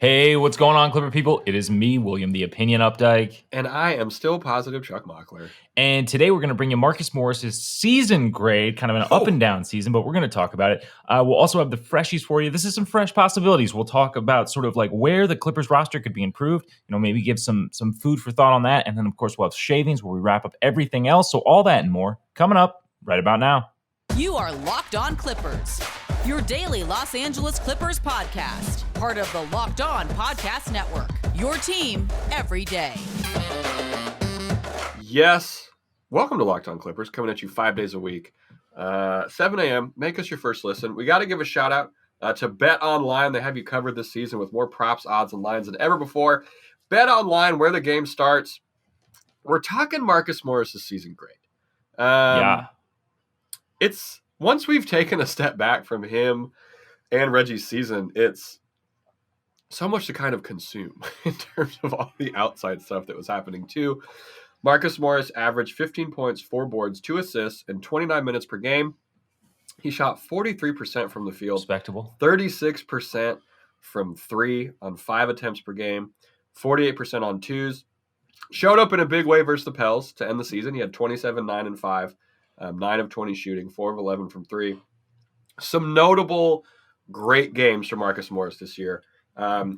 Hey, what's going on, Clipper people? It is me, William the Opinion Updike. And I am still positive Chuck Mockler. And today we're going to bring you Marcus Morris's season grade, kind of an up and down season, but we're going to talk about it. We'll also have the Freshies for you. This is some fresh possibilities. We'll talk about sort of like where the Clippers roster could be improved, maybe give some food for thought on that. And then, of course, we'll have shavings where we wrap up everything else. So all that and more coming up right about now. You are Locked On Clippers, your daily Los Angeles Clippers podcast, part of the Locked On Podcast Network, your team every day. Yes. Welcome to Locked On Clippers, coming at you 5 days a week. 7 a.m., make us your first listen. We got to give a shout out to Bet Online. They have you covered this season with more props, odds, and lines than ever before. Bet Online, where the game starts. We're talking Marcus Morris' season grade. It's once we've taken a step back from him and Reggie's season, it's so much to kind of consume in terms of all the outside stuff that was happening too. Marcus Morris averaged 15 points, 4 boards, 2 assists, and 29 minutes per game. He shot 43% from the field. Respectable. 36% from 3 on 5 attempts per game. 48% on 2s. Showed up in a big way versus the Pels to end the season. He had 27, 9, and 5. 9 of 20 shooting, 4 of 11 from 3. Some notable great games for Marcus Morris this year.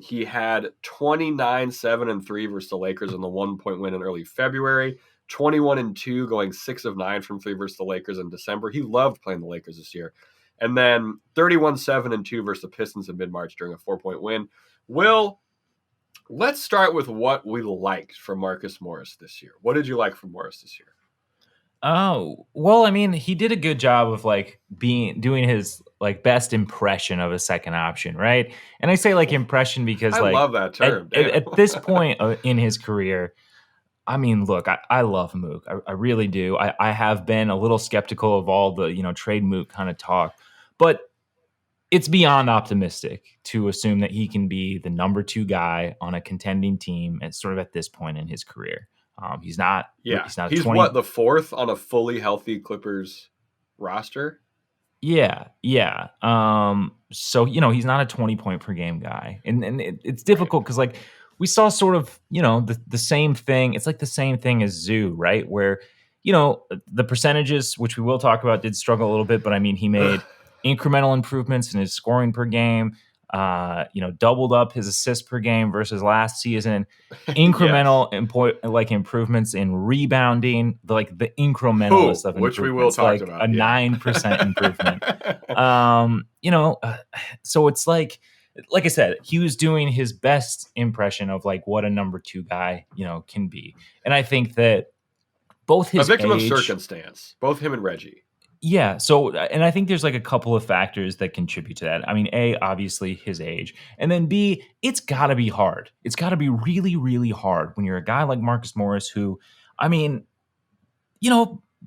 He had 29, 7, and 3 versus the Lakers in the 1-point win in early February. 21 and 2, going 6 of 9 from 3 versus the Lakers in December. He loved playing the Lakers this year. And then 31, 7, and 2 versus the Pistons in mid-March during a 4-point win. Will, let's start with what we liked from Marcus Morris this year. What did you like from Morris this year? Oh, well, I mean, he did a good job of doing his best impression of a second option, right? And I say impression because I love that term. At this point in his career, I mean, look, I love Mook. I really do. I have been a little skeptical of all the, trade Mook kind of talk, but it's beyond optimistic to assume that he can be the number 2 guy on a contending team at sort of at this point in his career. He's not. Yeah, he's not. He's 20... what, the 4th on a fully healthy Clippers roster? Yeah. So he's not a 20-point per game guy, and it's difficult because we saw sort of the same thing. It's like the same thing as Zoo, right? Where the percentages, which we will talk about, did struggle a little bit, but I mean he made incremental improvements in his scoring per game. Doubled up his assists per game versus last season. Incremental improvements in rebounding, the incrementalist of which we will talk about. A 9% improvement. So it's like I said, he was doing his best impression of what a number 2 guy, can be. And I think that both his a victim age, of circumstance, both him and Reggie. Yeah. So, and I think there's a couple of factors that contribute to that. I mean, A, obviously his age, and then B, it's got to be hard. It's got to be really, really hard when you're a guy like Marcus Morris, who, I mean,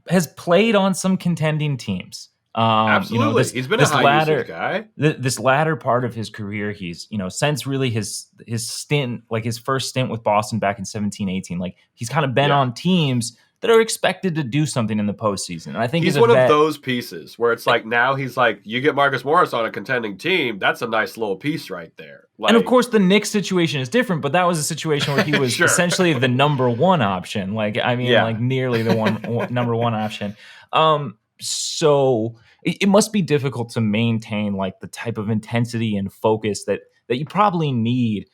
has played on some contending teams. Absolutely. He's been a high usage guy. This latter part of his career, he's, since really his stint, his first stint with Boston back in 17-18, he's kind of been on teams that are expected to do something in the postseason. And I think he's one of those pieces where it's now he's you get Marcus Morris on a contending team. That's a nice little piece right there. And of course, the Knicks situation is different, but that was a situation where he was essentially the number 1 option. Nearly the number 1 option. So it must be difficult to maintain the type of intensity and focus that you probably need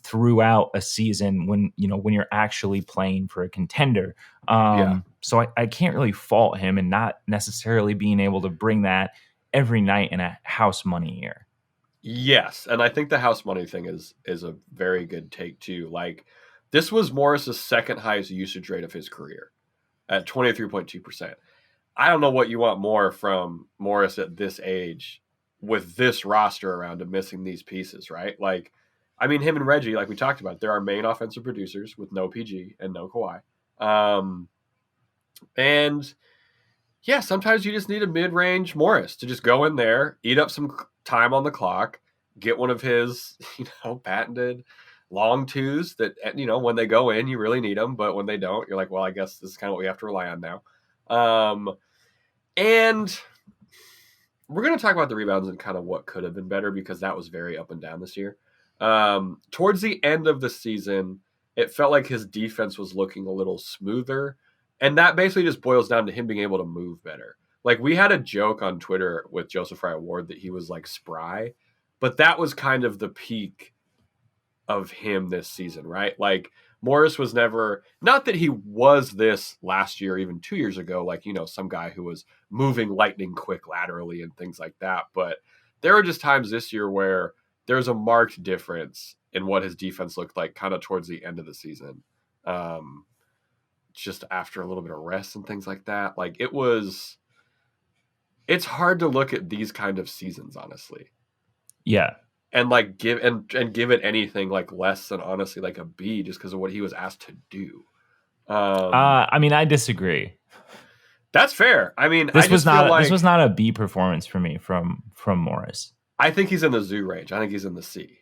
throughout a season when you're actually playing for a contender. So I can't really fault him and not necessarily being able to bring that every night in a house money year. Yes. And I think the house money thing is a very good take too. This was Morris's second highest usage rate of his career at 23.2%. I don't know what you want more from Morris at this age with this roster around him missing these pieces, right? I mean, him and Reggie, we talked about, they're our main offensive producers with no PG and no Kawhi. And yeah, sometimes you just need a mid-range Morris to just go in there, eat up some time on the clock, get one of his, patented long 2s that, when they go in, you really need them. But when they don't, you're well, I guess this is kind of what we have to rely on now. And we're going to talk about the rebounds and kind of what could have been better because that was very up and down this year. Towards the end of the season, it felt like his defense was looking a little smoother. And that basically just boils down to him being able to move better. Like, we had a joke on Twitter with Joseph Fry Ward that he was like spry, but that was kind of the peak of him this season, right? Like, Morris was never, not that he was this last year, even 2 years ago, like, you know, some guy who was moving lightning quick laterally and things like that. But there were just times this year where there's a marked difference in what his defense looked like kind of towards the end of the season. Just after a little bit of rest and things like that. Like, it's hard to look at these kind of seasons, honestly. Yeah. And like give it anything like less than honestly like a B, just because of what he was asked to do. I mean, I disagree. That's fair. I mean, this was not a B performance for me from Morris. I think he's in the zoo range. I think he's in the C.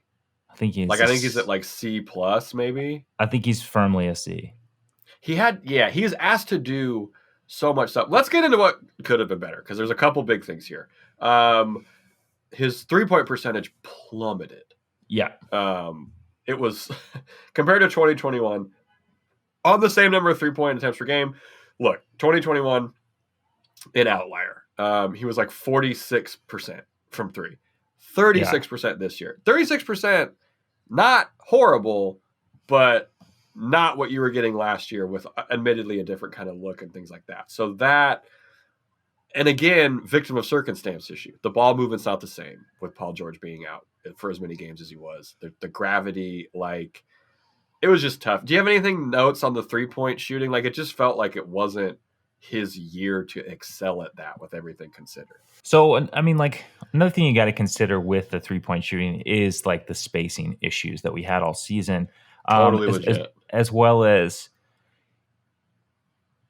I think he's at like C plus maybe. I think he's firmly a C. He's asked to do so much stuff. Let's get into what could have been better, because there's a couple big things here. His 3-point percentage plummeted. Yeah. It was compared to 2021 on the same number of 3-point attempts per game. Look, 2021, an outlier. He was like 46% from three, 36% this year. 36%, not horrible, but not what you were getting last year with admittedly a different kind of look and things like that. So that, and again, victim of circumstance issue. The ball movement's not the same with Paul George being out for as many games as he was. The gravity, like, it was just tough. Do you have anything notes on the 3-point shooting? Like, it just felt like it wasn't his year to excel at that with everything considered. So, I mean, like, another thing you got to consider with the 3-point shooting is like the spacing issues that we had all season. Totally legit. As well as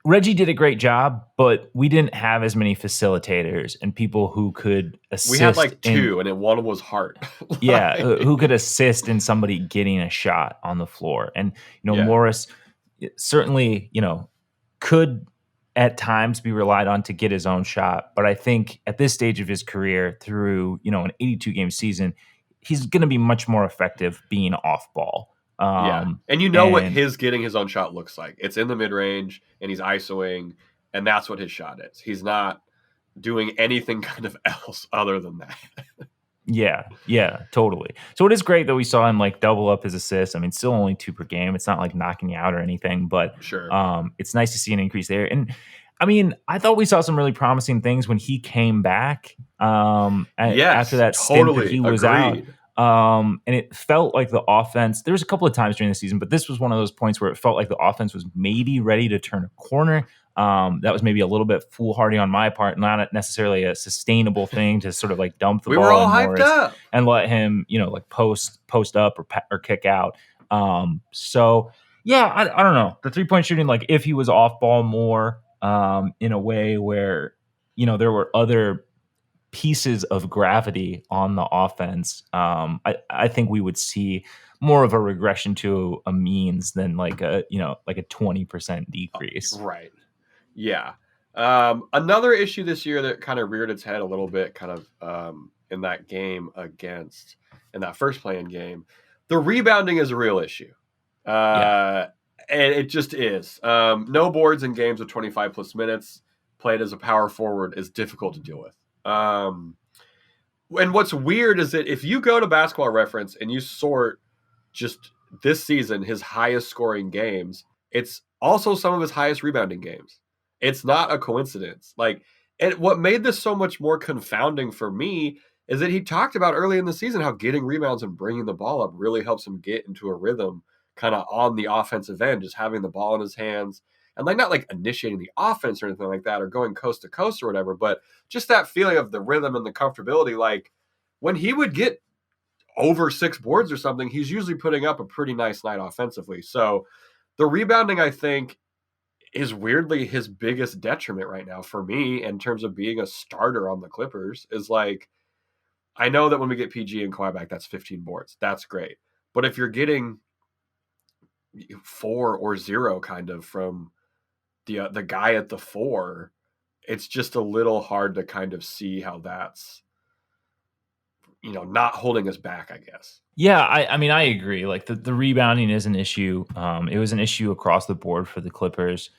Reggie did a great job, but we didn't have as many facilitators and people who could assist. We had like two, and one was Hart. Who could assist in somebody getting a shot on the floor. And, Morris certainly, could at times be relied on to get his own shot. But I think at this stage of his career, through, an 82-game season, he's going to be much more effective being off ball. And what his getting his own shot looks like. It's in the mid-range, and he's isoing, and that's what his shot is. He's not doing anything kind of else other than that. Yeah, totally. So it is great that we saw him like double up his assists. I mean, still only 2 per game. It's not like knocking you out or anything, but sure. It's nice to see an increase there. And I mean, I thought we saw some really promising things when he came back after that stint that he was out. And it felt like the offense, there was a couple of times during the season, but this was one of those points where it felt like the offense was maybe ready to turn a corner. That was maybe a little bit foolhardy on my part, not necessarily a sustainable thing to sort of like dump the ball. We were all hyped up and let him, like post up or kick out. I don't know. The 3-point shooting, like if he was off ball more, in a way where, there were other pieces of gravity on the offense, I think we would see more of a regression to a means than like a 20% decrease. Right. Yeah. Another issue this year that kind of reared its head a little bit kind of in that game in that first play-in game, the rebounding is a real issue. And it just is. No boards in games of 25 plus minutes played as a power forward is difficult to deal with. And what's weird is that if you go to Basketball Reference and you sort just this season his highest scoring games, it's also some of his highest rebounding games. It's not a coincidence. And what made this so much more confounding for me is that he talked about early in the season how getting rebounds and bringing the ball up really helps him get into a rhythm kind of on the offensive end, just having the ball in his hands. And not like initiating the offense or anything like that or going coast to coast or whatever, but just that feeling of the rhythm and the comfortability. Like when he would get over 6 boards or something, he's usually putting up a pretty nice night offensively. So the rebounding, I think, is weirdly his biggest detriment right now for me in terms of being a starter on the Clippers. Is like, I know that when we get PG and Kawhi back, that's 15 boards. That's great. But if you're getting 4 or 0 kind of from the guy at the 4, it's just a little hard to kind of see how that's, not holding us back, I guess. Yeah, I mean, I agree. Like the rebounding is an issue. It was an issue across the board for the Clippers.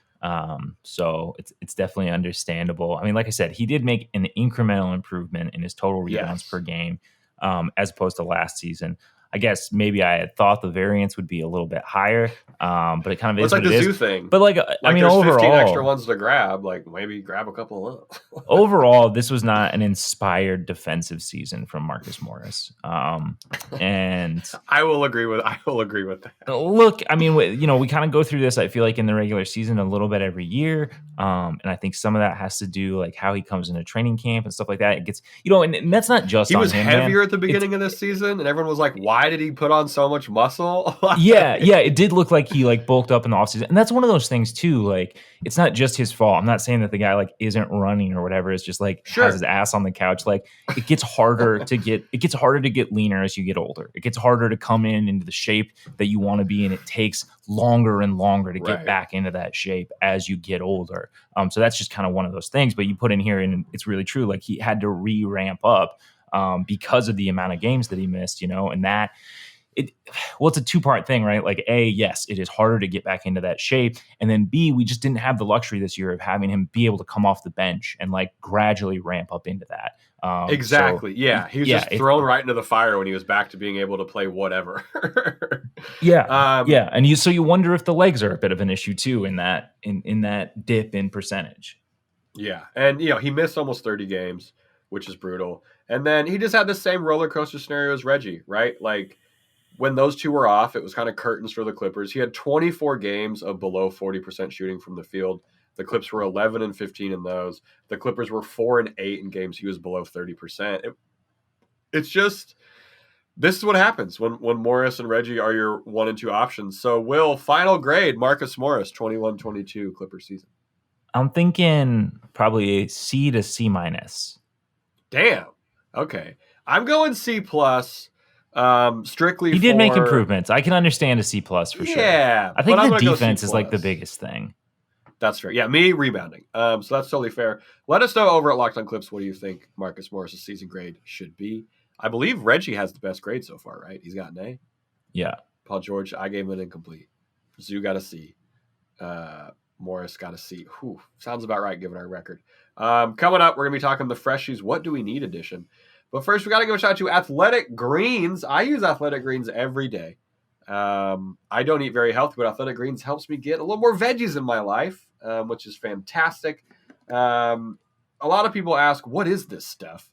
So it's definitely understandable. I mean, like I said, he did make an incremental improvement in his total rebounds per game, as opposed to last season. I guess maybe I had thought the variance would be a little bit higher, but it kind of is like what the it zoo is. thing. But like I mean, there's overall, 15 extra ones to grab. Like maybe grab a couple of them. Overall, this was not an inspired defensive season from Marcus Morris. And I will agree with that. Look, I mean, we kind of go through this, I feel like, in the regular season a little bit every year. And I think some of that has to do like how he comes into training camp and stuff like that. It gets, and that's not just he on was him, heavier man. At the beginning of this season, and everyone was like, why did he put on so much muscle? yeah, it did look like he like bulked up in the offseason. And that's one of those things too. Like, it's not just his fault. I'm not saying that the guy like isn't running or whatever. It's just like has his ass on the couch. Like it gets harder to get leaner as you get older. It gets harder to come into the shape that you want to be in. It takes longer and longer to get back into that shape as you get older. So that's just kind of one of those things. But you put in here, and it's really true. Like he had to ramp up because of the amount of games that he missed, and that it's a two-part thing, right? Like A, yes, it is harder to get back into that shape. And then B, we just didn't have the luxury this year of having him be able to come off the bench and like gradually ramp up into that. Exactly. He was just thrown right into the fire when he was back to being able to play whatever. And you wonder if the legs are a bit of an issue too in that dip in percentage. Yeah. And he missed almost 30 games, which is brutal. And then he just had the same roller coaster scenario as Reggie, right? Like when those two were off, it was kind of curtains for the Clippers. He had 24 games of below 40% shooting from the field. The Clips were 11-15 in those. The Clippers were 4-8 in games he was below 30%. It's just, this is what happens when Morris and Reggie are your 1 and 2 options. So, Will, final grade, Marcus Morris, 21-22 Clippers season. I'm thinking probably a C to C minus. Damn. Okay. I'm going C plus. Strictly he did make improvements. I can understand a C plus for sure. Yeah. I think the defense is like the biggest thing. That's fair. Yeah, me rebounding. So that's totally fair. Let us know over at Locked On Clips, what do you think Marcus Morris' season grade should be? I believe Reggie has the best grade so far, right? He's got an A. Yeah. Paul George, I gave him an incomplete. Zoo got a C. Morris got a C. Whew, sounds about right given our record. Coming up, we're going to be talking the Freshies What Do We Need edition. But first, we got to give a shout out to Athletic Greens. I use Athletic Greens every day. I don't eat very healthy, but Athletic Greens helps me get a little more veggies in my life, which is fantastic. A lot of people ask, what is this stuff?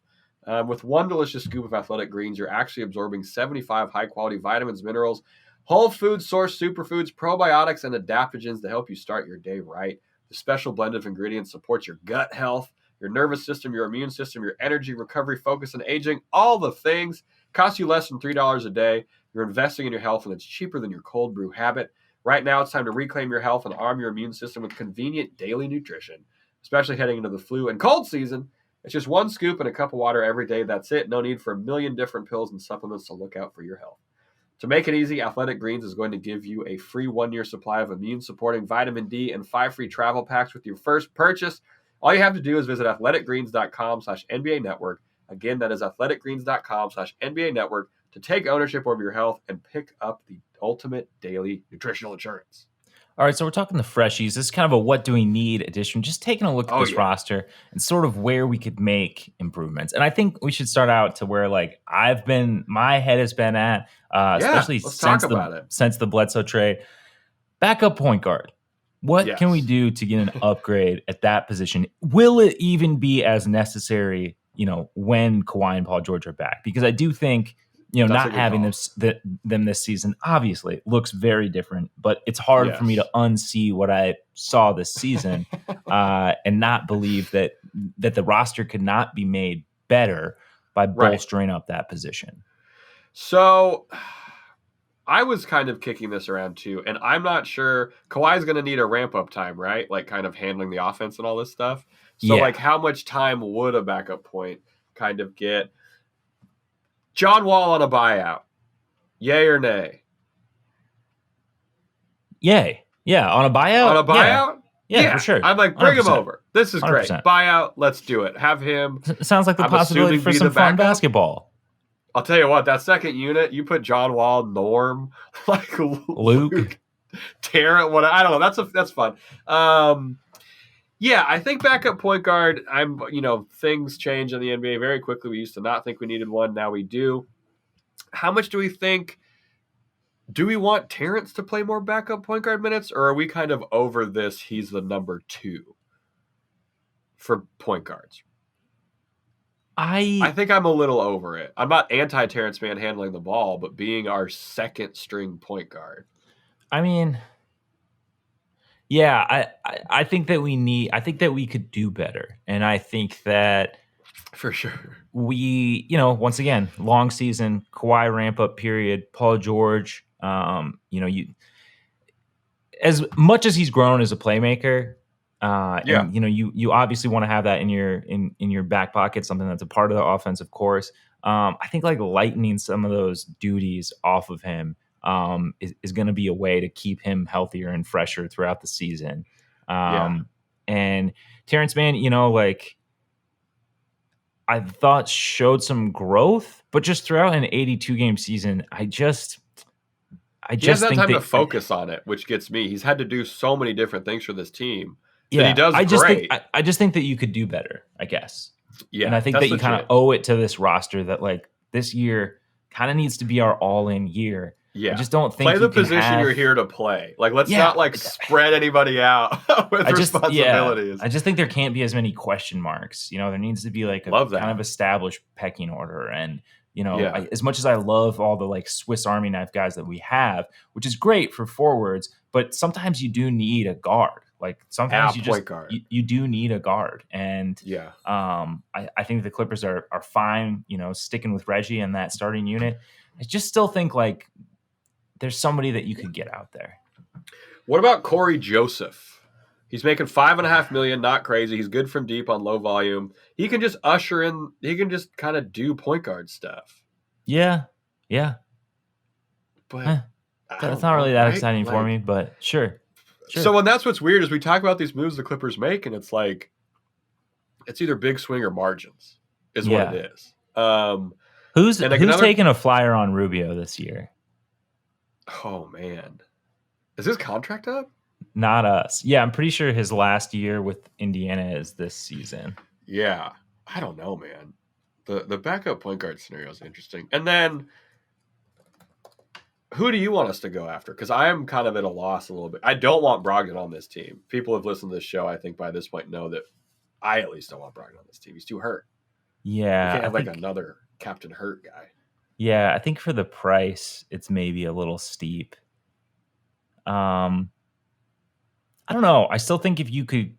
With one delicious scoop of Athletic Greens, you're actually absorbing 75 high-quality vitamins, minerals, whole food source superfoods, probiotics, and adaptogens to help you start your day right. The special blend of ingredients supports your gut health, your nervous system, your immune system, your energy, recovery, focus, and aging, all the things. Cost you less than $3 a day. You're investing in your health, and it's cheaper than your cold brew habit. Right now, it's time to reclaim your health and arm your immune system with convenient daily nutrition, especially heading into the flu and cold season. It's just one scoop and a cup of water every day. That's it. No need for a million different pills and supplements to look out for your health. To make it easy, Athletic Greens is going to give you a free 1-year supply of immune-supporting vitamin D and 5 free travel packs with your first purchase. All you have to do is visit athleticgreens.com/NBA Network. Again, that is athleticgreens.com/NBA Network to take ownership over your health and pick up the ultimate daily nutritional insurance. All right, so we're talking the Freshies. This is kind of a what do we need edition, just taking a look at this roster and sort of where we could make improvements. And I think we should start out to where like my head has been at, especially since the Bledsoe trade. Backup point guard. What can we do to get an upgrade at that position? Will it even be as necessary, when Kawhi and Paul George are back? Because I do think, not having them this season obviously looks very different, but it's hard for me to unsee what I saw this season and not believe that the roster could not be made better by bolstering up that position. So I was kind of kicking this around too, and I'm not sure. Kawhi's going to need a ramp-up time, right? Like kind of handling the offense and all this stuff. So like how much time would a backup point kind of get? John Wall on a buyout. Yay or nay? Yay. Yeah, on a buyout? On a buyout? Yeah, for sure. I'm like, bring 100%. Him over. This is 100%. Great. Buyout, let's do it. Have him. Sounds like the possibility for some fun basketball. I'll tell you what, that second unit, you put John Wall, Norm, like Luke, Terrence, what I don't know. That's fun. Yeah, I think backup point guard. Things change in the NBA very quickly. We used to not think we needed one. Now we do. How much do we think? Do we want Terrence to play more backup point guard minutes, or are we kind of over this? He's the number 2 for point guards. I think I'm a little over it. I'm not anti-Terrence Mann handling the ball, but being our second string point guard. I mean, yeah, I think that we could do better. And I think that for sure we, once again, long season, Kawhi ramp up period, Paul George, you as much as he's grown as a playmaker, and you obviously want to have that in your back pocket, something that's a part of the offense, of course. I think like lightening some of those duties off of him is going to be a way to keep him healthier and fresher throughout the season. And Terrence Mann, I thought showed some growth, but just throughout an 82 game season, I just he has that time to focus on it, which gets me. He's had to do so many different things for this team. Yeah, he does great. I just think that you could do better, I guess. Yeah, and I think that you kind of owe it to this roster that like this year kind of needs to be our all-in year. Yeah, I just don't think play the position you're here to play. Like, let's not like spread anybody out with responsibilities. I just think there can't be as many question marks. There needs to be like a kind of established pecking order. And as much as I love all the like Swiss Army knife guys that we have, which is great for forwards, but sometimes you do need a guard. Like sometimes you do need a guard. And I think the Clippers are fine, sticking with Reggie and that starting unit. I just still think like there's somebody that you could get out there. What about Corey Joseph? He's making $5.5 million, not crazy. He's good from deep on low volume. He can just usher in, he can just kind of do point guard stuff. Yeah. But that's not really that exciting for me, but sure. So, and that's what's weird is we talk about these moves the Clippers make, and it's like, it's either big swing or margins is what it is. Who's taking a flyer on Rubio this year? Oh, man. Is his contract up? Not us. Yeah, I'm pretty sure his last year with Indiana is this season. Yeah. I don't know, man. The backup point guard scenario is interesting. And then, who do you want us to go after? Because I am kind of at a loss a little bit. I don't want Brogdon on this team. People have listened to this show, I think, by this point know that I at least don't want Brogdon on this team. He's too hurt. Yeah. You can't have another Captain Hurt guy. Yeah, I think for the price, it's maybe a little steep. I don't know. I still think if you could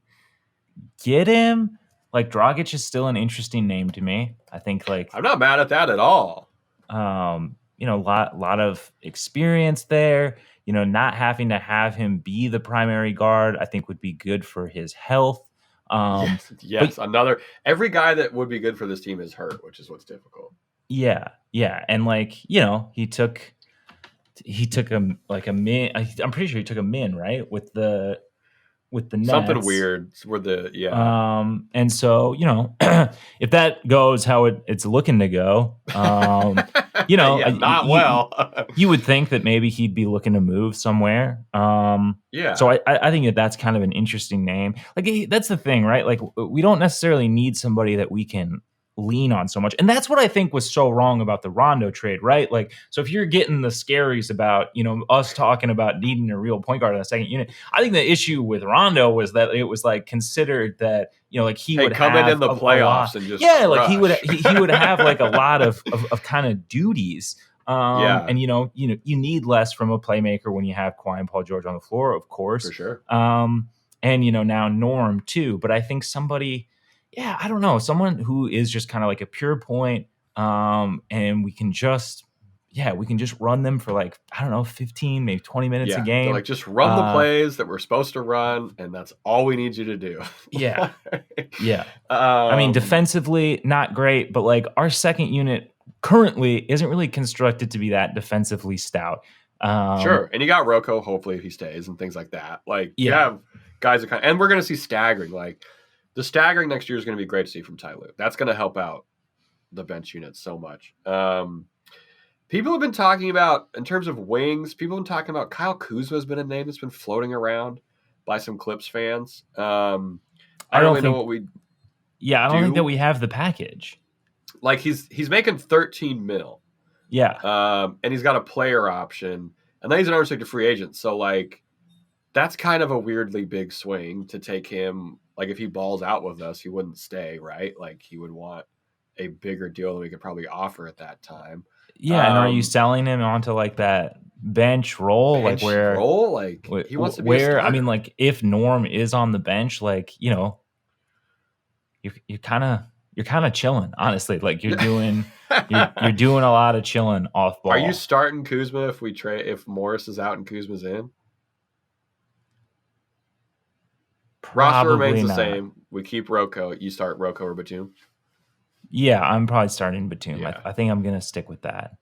get him, like Dragic is still an interesting name to me. I think like I'm not mad at that at all. Lot of experience there. Not having to have him be the primary guard, I think would be good for his health. Yes. Every guy that would be good for this team is hurt, which is what's difficult. Yeah. And like, he took a min. I'm pretty sure he took a min, right? With the Nets. Something weird and so, if that goes how it's looking to go, not well. You would think that maybe he'd be looking to move somewhere. So I think that's kind of an interesting name. Like that's the thing, right? Like we don't necessarily need somebody that we can lean on so much. And that's what I think was so wrong about the Rondo trade, right? Like, so if you're getting the scaries about, us talking about needing a real point guard in the second unit, I think the issue with Rondo was that it was like considered that, like he would come have in the playoffs and just like he would have like a lot of kind of duties. And you need less from a playmaker when you have Kawhi and Paul George on the floor, of course. For sure. And now Norm too, but I think somebody, I don't know, someone who is just kind of like a pure point, and we can just run them for like, I don't know, 15, maybe 20 minutes a game. Like just run the plays that we're supposed to run, and that's all we need you to do. Yeah. I mean, defensively, not great, but like our second unit currently isn't really constructed to be that defensively stout. Sure. And you got Rocco, hopefully, if he stays and things like that. Like, you have guys that and we're going to see staggering. Like, the staggering next year is going to be great to see from Ty Lue. That's going to help out the bench unit so much. People have been talking about, in terms of wings, people have been talking about Kyle Kuzma has been a name that's been floating around by some Clips fans. I don't really know what we. Yeah, I don't think that we have the package. Like he's making $13 million. Yeah. And he's got a player option, and then he's an unrestricted free agent. So like, that's kind of a weirdly big swing to take him. Like if he balls out with us, he wouldn't stay, right? Like he would want a bigger deal than we could probably offer at that time. Yeah, and are you selling him onto like that bench role, like he wants to be where? I mean, like if Norm is on the bench, like you're kind of chilling, honestly. Like you're doing you're doing a lot of chilling off ball. Are you starting Kuzma if Morris is out and Kuzma's in? Roster remains the same. We keep Rocco. You start Rocco or Batum? Yeah, I'm probably starting Batum. Yeah. I think I'm going to stick with that.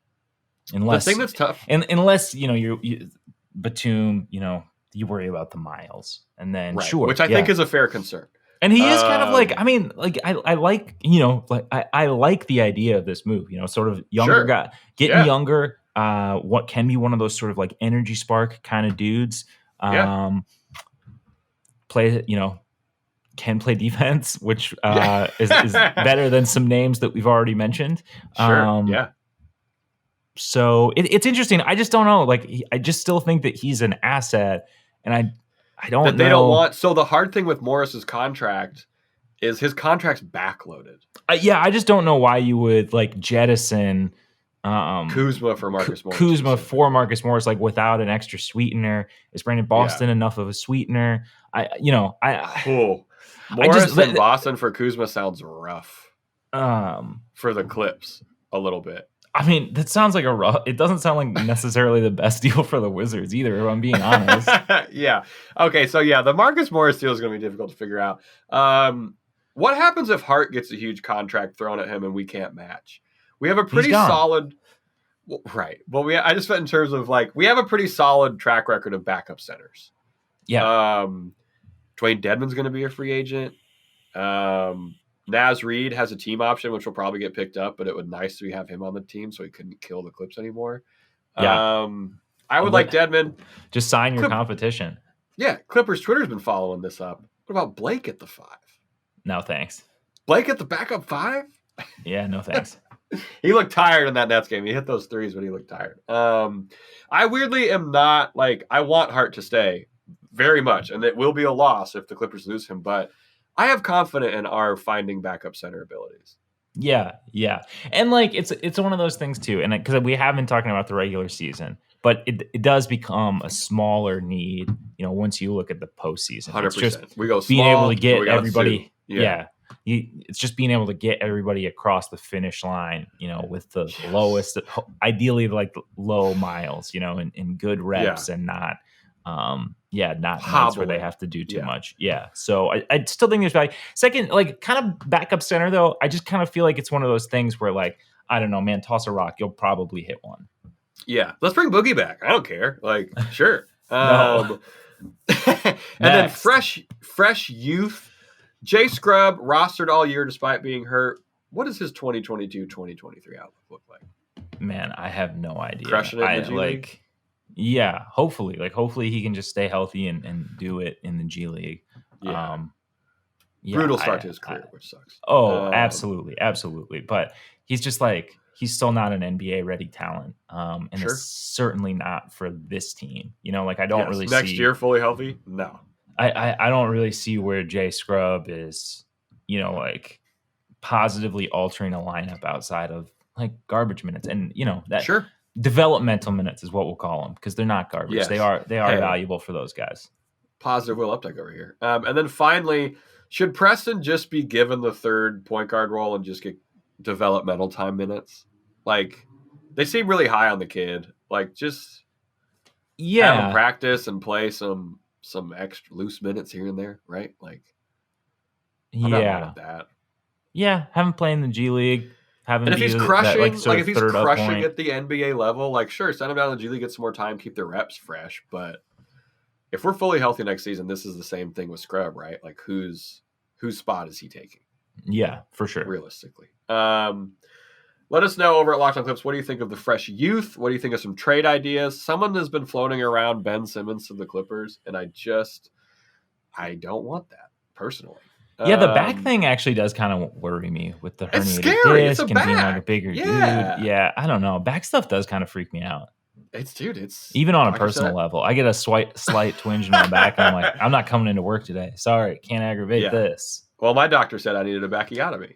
Unless, the thing that's tough. Unless, you Batum, you worry about the miles. And then, right. sure. Which I think is a fair concern. And he is kind of like, I mean, like, I like, I like the idea of this move, sort of younger guy, getting younger, what can be one of those sort of like energy spark kind of dudes. Play, can play defense, which is better than some names that we've already mentioned. Sure. So it's interesting. I just don't know. Like, I just still think that he's an asset, and I don't know. They don't want. So the hard thing with Morris's contract is his contract's backloaded. I just don't know why you would like jettison Kuzma for Marcus Morris. Kuzma for Marcus Morris, like without an extra sweetener. Is Brandon Boston enough of a sweetener? Morris in Boston for Kuzma sounds rough. For the Clips a little bit. I mean, that sounds like it doesn't sound like necessarily the best deal for the Wizards either, if I'm being honest. Yeah. Okay, so the Marcus Morris deal is going to be difficult to figure out. What happens if Hart gets a huge contract thrown at him and we can't match? We have a pretty solid... Well, right. Well, I just meant in terms of like, we have a pretty solid track record of backup centers. Yeah. Dwayne Dedmon's going to be a free agent. Naz Reid has a team option, which will probably get picked up, but it would nice to have him on the team so he couldn't kill the Clips anymore. Yeah. I would like Dedmon. Just sign your competition. Yeah. Clippers Twitter's been following this up. What about Blake at the 5? No, thanks. Blake at the backup 5? Yeah, no thanks. He looked tired in that Nets game. He hit those threes, but he looked tired. I weirdly am not like, I want Hart to stay very much, and it will be a loss if the Clippers lose him, but I have confidence in our finding backup center abilities. Yeah. And like, it's one of those things too. And because we have been talking about the regular season, but it does become a smaller need, once you look at the postseason. 100%. It's just we go being small, able to get everybody. Yeah. It's just being able to get everybody across the finish line, with the lowest, ideally like low miles, in good reps and not, not nights where they have to do too much. Yeah. So I still think there's value. Second, like kind of backup center though, I just kind of feel like it's one of those things where like, I don't know, man, toss a rock. You'll probably hit one. Yeah. Let's bring Boogie back. I don't care. Like, sure. And then fresh youth. Jay Scrubb rostered all year despite being hurt. What does his 2022-2023 outlook look like? Man, I have no idea. Crushing it in the G League? Yeah, hopefully. Like, hopefully he can just stay healthy and do it in the G League. Yeah. Brutal start to his career, which sucks. Oh, absolutely. But he's just like, he's still not an NBA-ready talent. And it's certainly not for this team. Like, I don't really see... Next year, fully healthy? No. I don't really see where Jay Scrubb is, like positively altering a lineup outside of like garbage minutes, and that developmental minutes is what we'll call them because they're not garbage. Yes. They are valuable for those guys. Positive Will Updike over here. And then finally, should Preston just be given the third point guard role and just get developmental time minutes? Like they seem really high on the kid. Like just have him practice and play some extra loose minutes here and there, right? Like, I'm not mad at that. Yeah, have him play in the G League. And if he's crushing, if he's crushing at the NBA level, like, sure, send him down to the G League, get some more time, keep their reps fresh. But if we're fully healthy next season, this is the same thing with Scrubb, right? Like, whose spot is he taking? Yeah, for sure. Realistically. Let us know over at Locked On Clips. What do you think of the fresh youth? What do you think of some trade ideas? Someone has been floating around Ben Simmons to the Clippers, and I don't want that personally. Yeah, the back thing actually does kind of worry me with the herniated disc and being like a bigger dude. Yeah, I don't know. Back stuff does kind of freak me out. It's even on a personal level. I get a slight twinge in my back, and I'm like, I'm not coming into work today. Sorry, can't aggravate this. Well, my doctor said I needed a backiotomy.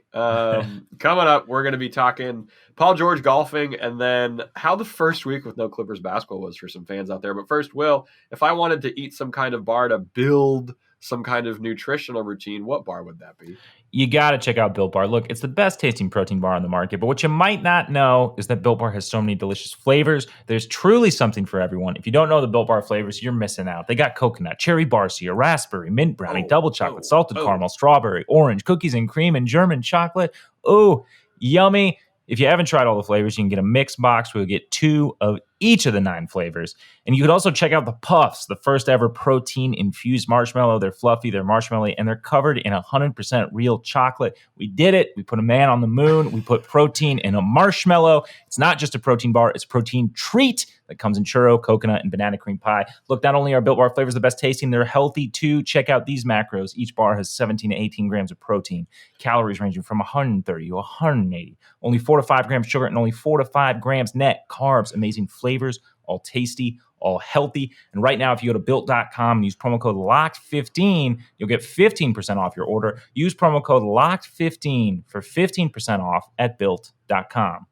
Coming up, we're going to be talking Paul George golfing, and then how the first week with no Clippers basketball was for some fans out there. But first, Will, if I wanted to eat some kind of bar to build some kind of nutritional routine, what bar would that be? You got to check out Built Bar. Look, it's the best tasting protein bar on the market, but what you might not know is that Built Bar has so many delicious flavors. There's truly something for everyone. If you don't know the Built Bar flavors, you're missing out. They got coconut, cherry barcia, raspberry, mint brownie, double chocolate, salted caramel, strawberry, orange, cookies and cream, and German chocolate. Oh, yummy. If you haven't tried all the flavors, you can get a mixed box where you get 2 of each of the 9 flavors. And you could also check out the Puffs, the first ever protein-infused marshmallow. They're fluffy, they're marshmallowy, and they're covered in 100% real chocolate. We did it. We put a man on the moon. We put protein in a marshmallow. It's not just a protein bar. It's a protein treat that comes in churro, coconut, and banana cream pie. Look, not only are Built Bar flavors the best tasting, they're healthy too. Check out these macros. Each bar has 17 to 18 grams of protein, calories ranging from 130 to 180, only 4 to 5 grams sugar, and only 4 to 5 grams net carbs. Amazing flavors, all tasty, all healthy. And right now, if you go to Built.com and use promo code LOCKED15, you'll get 15% off your order. Use promo code LOCKED15 for 15% off at Built.com.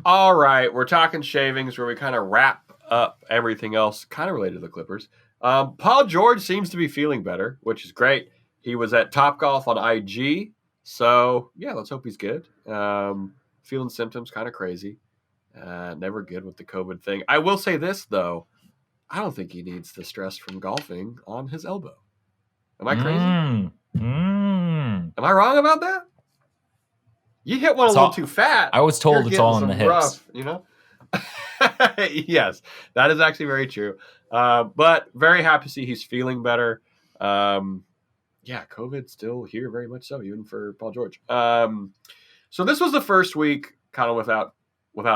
All right, we're talking shavings where we kind of wrap up everything else kind of related to the Clippers. Paul George seems to be feeling better, which is great. He was at Topgolf on IG, so yeah, let's hope he's good. Feeling symptoms, kind of crazy. Never good with the COVID thing. I will say this, though. I don't think he needs the stress from golfing on his elbow. Am I crazy? Am I wrong about that? You hit one a little too fat. I was told it's all in the hips. Rough, you know? Yes, that is actually very true. But very happy to see he's feeling better. Yeah, COVID's still here very much so, even for Paul George. So this was the first week kind of without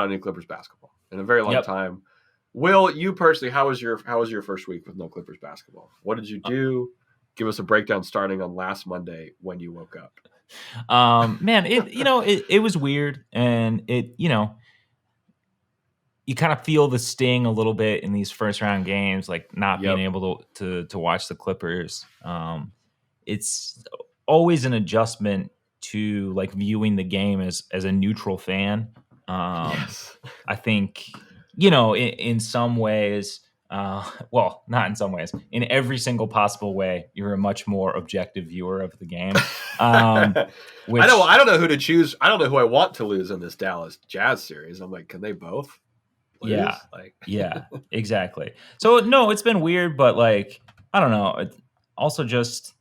any Clippers basketball in a very long time. Will, you personally, how was your first week with no Clippers basketball? What did you do? Give us a breakdown starting on last Monday when you woke up. Man, it was weird, and you kind of feel the sting a little bit in these first round games, like not being able to watch the Clippers. It's always an adjustment to like viewing the game as a neutral fan. Yes. I think, in some ways, well, not in some ways, in every single possible way, you're a much more objective viewer of the game. Which, I don't know who to choose. I don't know who I want to lose in this Dallas Jazz series. I'm like, can they both lose? Yeah. Yeah, exactly. So no, it's been weird, but like, I don't know. It also just,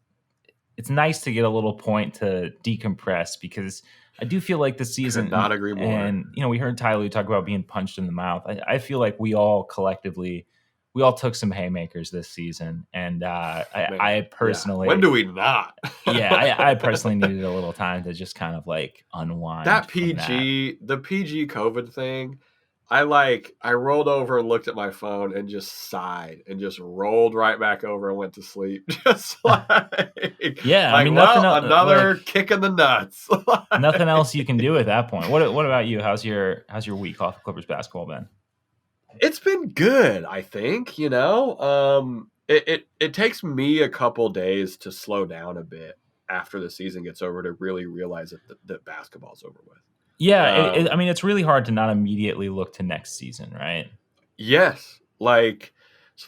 it's nice to get a little point to decompress, because I do feel like the season. Could not agree more. And we heard Tyler talk about being punched in the mouth. I feel like we all collectively, took some haymakers this season, and I personally. When do we not? I personally needed a little time to just kind of like unwind. The PG COVID thing. I rolled over and looked at my phone and just sighed and just rolled right back over and went to sleep. Just another kick in the nuts. Nothing else you can do at that point. What about you? How's your week off of Clippers basketball been? It's been good, I think. It takes me a couple days to slow down a bit after the season gets over to really realize that basketball's over with. Yeah, it's really hard to not immediately look to next season, right? Yes. So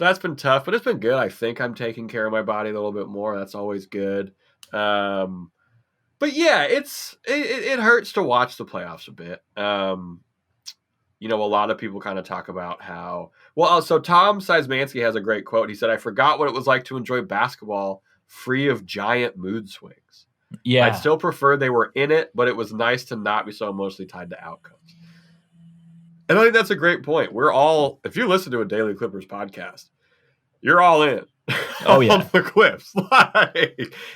that's been tough, but it's been good. I think I'm taking care of my body a little bit more. That's always good. But yeah, it hurts to watch the playoffs a bit. A lot of people kind of talk about how, so Tom Seismansky has a great quote. He said, "I forgot what it was like to enjoy basketball free of giant mood swings. Yeah, I'd still prefer they were in it, but it was nice to not be so emotionally tied to outcomes." And I think that's a great point. We're all, if you listen to a Daily Clippers podcast, you're all in. Oh yeah, on the Clips.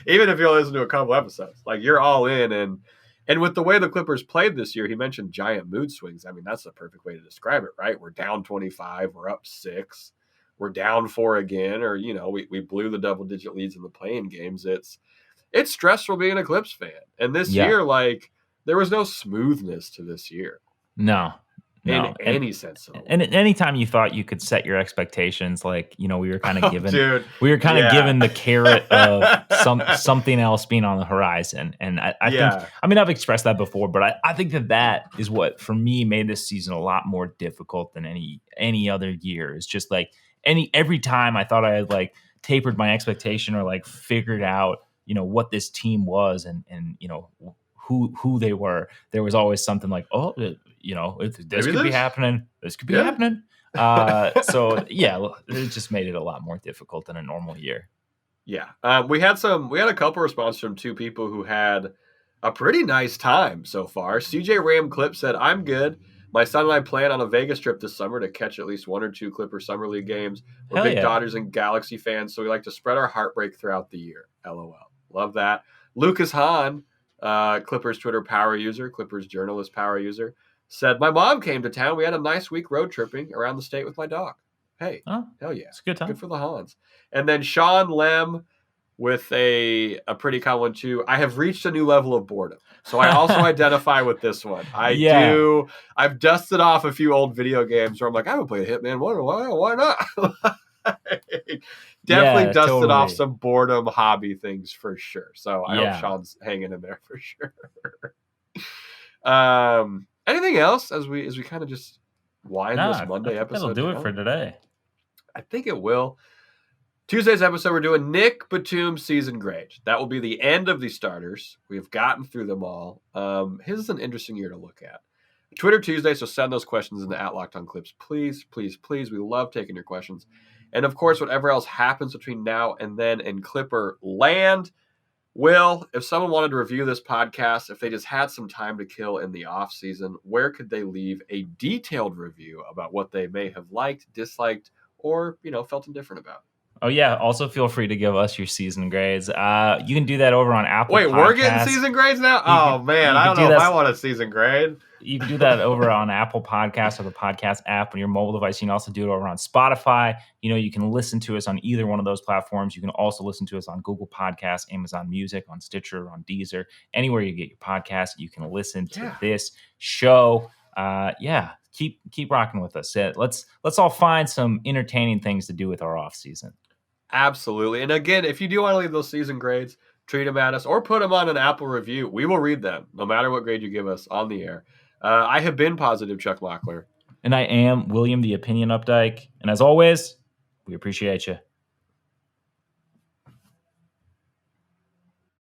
Even if you listen to a couple episodes, you're all in, and And with the way the Clippers played this year, he mentioned giant mood swings. I mean, that's the perfect way to describe it, right? We're down 25, we're up 6, we're down 4 again, or, we blew the double-digit leads in the play-in games. It's stressful being a Clips fan. And this year, there was no smoothness to this year. No. In any sense of it. And anytime you thought you could set your expectations, we were kind of given given the carrot of something else being on the horizon. And I think, I've expressed that before, but I think that is what for me made this season a lot more difficult than any other year. It's just every time I thought I had tapered my expectation or figured out, what this team was and who they were, there was always something this could be happening. This could be happening. So it just made it a lot more difficult than a normal year. Yeah. We had a couple responses from 2 people who had a pretty nice time so far. CJ Ram Clip said, "I'm good. My son and I plan on a Vegas trip this summer to catch at least 1 or 2 Clipper Summer League games. We're big Dodgers and Galaxy fans, so we like to spread our heartbreak throughout the year. LOL." Love that. Lucas Hahn, Clippers Twitter power user, Clippers journalist power user, said, "My mom came to town. We had a nice week road tripping around the state with my dog." Hey, hell yeah. It's a good time. Good for the Hans. And then Sean Lem with a pretty common one too. "I have reached a new level of boredom." So I also identify with this one. I've dusted off a few old video games where I'm like, I haven't played Hitman. Why not? Definitely dusted off some boredom hobby things for sure. So I hope Sean's hanging in there for sure. Anything else as we kind of just wind this Monday episode? That'll do it for today. I think it will. Tuesday's episode, we're doing Nick Batum's season grade. That will be the end of the starters. We've gotten through them all. His is an interesting year to look at. Twitter Tuesday, so send those questions in the @LockedOnClips. Please, please, please. We love taking your questions. And, of course, whatever else happens between now and then in Clipper land. Will, if someone wanted to review this podcast, if they just had some time to kill in the off season, where could they leave a detailed review about what they may have liked, disliked, or, felt indifferent about? Oh, yeah. Also, feel free to give us your season grades. You can do that over on Apple Podcasts. Wait, we're getting season grades now? I don't know if I want a season grade. You can do that over on Apple Podcasts or the podcast app on your mobile device. You can also do it over on Spotify. You can listen to us on either one of those platforms. You can also listen to us on Google Podcasts, Amazon Music, on Stitcher, on Deezer. Anywhere you get your podcast, you can listen to this show. Keep rocking with us. Let's all find some entertaining things to do with our off season. Absolutely. And again, if you do want to leave those season grades, tweet them at us or put them on an Apple review. We will read them, no matter what grade you give us on the air. I have been Positive Chuck Mockler. And I am William the Opinion Updike. And as always, we appreciate you.